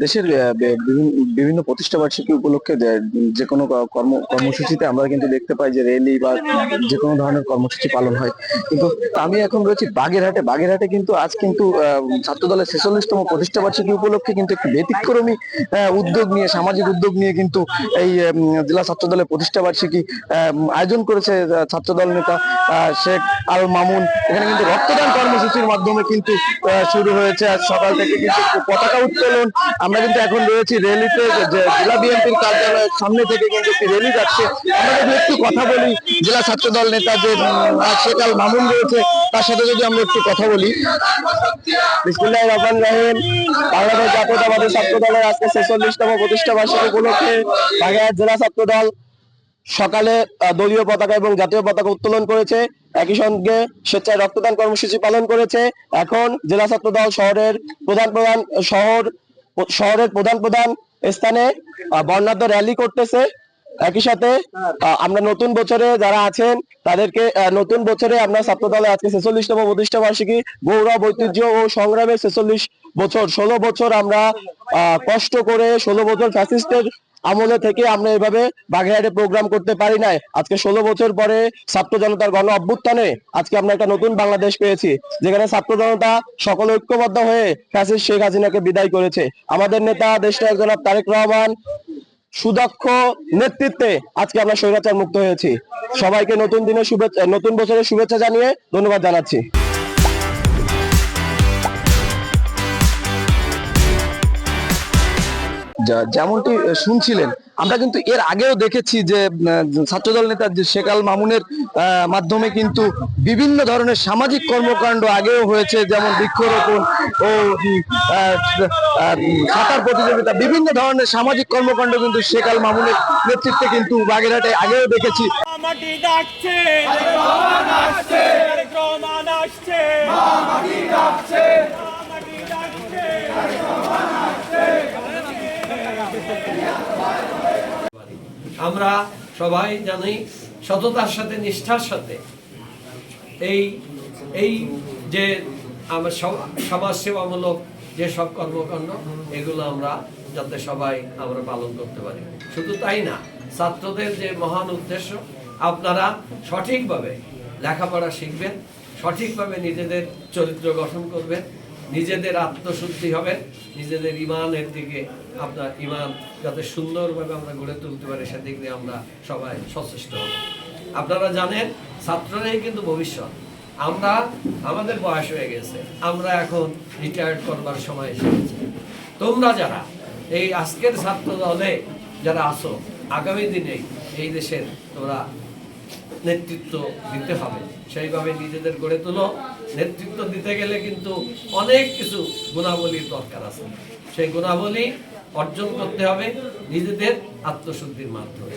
দেশের বিভিন্ন প্রতিষ্ঠা বার্ষিকী উপলক্ষে যে কোনো কর্মসূচিতে আমরা কিন্তু দেখতে পাই যে র্যালি বা যে কোনো ধরনের কর্মসূচি পালন হয়। কিন্তু আমি এখন রয়েছি বাগেরহাটে কিন্তু আজ কিন্তু ছাত্র দলের 46তম প্রতিষ্ঠা বার্ষিকী উপলক্ষে কিন্তু একটি ব্যতিক্রমী উদ্যোগ নিয়ে, সামাজিক উদ্যোগ নিয়ে কিন্তু এই জেলা ছাত্র দলের প্রতিষ্ঠা বার্ষিকী আয়োজন করেছে ছাত্র দল নেতা শেখ আল মামুন। এখানে কিন্তু রক্তদান কর্মসূচির মাধ্যমে কিন্তু শুরু হয়েছে আজ সকাল থেকে কিন্তু পতাকা উত্তোলন। আমরা কিন্তু এখন রয়েছি র্যালিতে, জেলা বিএনপির কার্যালয়ের সামনে থেকে কিন্তু একটি র্যালি যাচ্ছে। আমরা যদি একটু কথা বলি জেলা ছাত্র দল নেতা যে শেখ আল মামুন রয়েছে, তার সাথে যদি আমরা একটু কথা বলি। বিসমিল্লাহির রহমানির রহিম। বাংলাদেশ জাতীয়তাবাদী ছাত্র দলের আজকে 46তম প্রতিষ্ঠা বার্ষিকী উপলক্ষে বাগেরহাট জেলা ছাত্র দল সকালে দলীয় পতাকা এবং জাতীয় পতাকা উত্তোলন করেছে, একই সঙ্গে স্বেচ্ছায় রক্তদান কর্মসূচি পালন করেছে। এখন জেলা ছাত্র দল শহরের প্রধান প্রধান স্থানে বর্ণাঢ্য র্যালি করতেছে। একই সাথে আমরা নতুন বছরে যারা আছেন তাদেরকে নতুন বছরে আমরা ছাত্র দলে আজকে 46তম প্রতিষ্ঠা বার্ষিকী, গৌরব, ঐতিহ্য ও সংগ্রামের 46 বছর, 16 বছর আমরা কষ্ট করে, 16 বছর ফ্যাসিস্টের আমলে থেকে আমরা এভাবে বাগেরহাটে প্রোগ্রাম করতে পারি নাই। আজকে 16 বছর পরে ছাত্র জনতার গণ অভ্যুত্থানে আজকে আমরা একটা নতুন বাংলাদেশ পেয়েছি, যেখানে ছাত্র জনতা সকল ঐক্যবদ্ধ হয়ে ফ্যাসিস্ট শেখ হাসিনাকে বিদায় করেছে। আমাদের নেতা দেশনায়ক জনাব তারেক রহমান সুদক্ষ নেতৃত্বে আজকে আমরা স্বৈরাচার মুক্ত হয়েছি। সবাইকে নতুন বছরের শুভেচ্ছা জানিয়ে ধন্যবাদ জানাচ্ছি। যেমনটি শুনছিলেন, আমরা কিন্তু এর আগেও দেখেছি যে ছাত্রদল নেতা শেখ আল মামুনের মাধ্যমে কিন্তু বিভিন্ন ধরনের সামাজিক কর্মকাণ্ড আগেও হয়েছে, যেমন বৃক্ষরোপণ ও সাঁতার প্রতিযোগিতা, বিভিন্ন ধরনের সামাজিক কর্মকাণ্ড কিন্তু শেখ আল মামুনের নেতৃত্বে কিন্তু বাগেরহাটে আগেও দেখেছি। আমরা সবাই জানি সততার সাথে, নিষ্ঠার সাথে এই যে আমার সমাজ সেবামূলক যে সব কর্মকাণ্ড, এগুলো আমরা যাতে সবাই আমরা পালন করতে পারি। শুধু তাই না, ছাত্রদের যে মহান উদ্দেশ্য, আপনারা সঠিকভাবে লেখাপড়া শিখবেন, সঠিকভাবে নিজেদের চরিত্র গঠন করবেন, নিজেদের আত্মশুদ্ধি হবে, নিজেদের ইমানের দিকে আপনার ইমান যাতে সুন্দরভাবে আমরা গড়ে তুলতে পারি, সেদিক দিয়ে আমরা সবাই সচেষ্ট হব। আপনারা জানেন ছাত্ররাই কিন্তু ভবিষ্যৎ। আমাদের বয়স হয়ে গেছে, আমরা এখন রিটায়ার্ড করবার সময় এসে গেছে। তোমরা যারা এই আজকের ছাত্র দলে যারা আছো, আগামী দিনে এই দেশের তোমরা নেতৃত্ব দিতে হবে, সেইভাবে নিজেদের গড়ে তুলো। নেতৃত্ব দিতে গেলে কিন্তু অনেক কিছু গুণাবলীর দরকার আছে, সেই গুণাবলী অর্জন করতে হবে নিজেদের আত্মশুদ্ধির মাধ্যমে।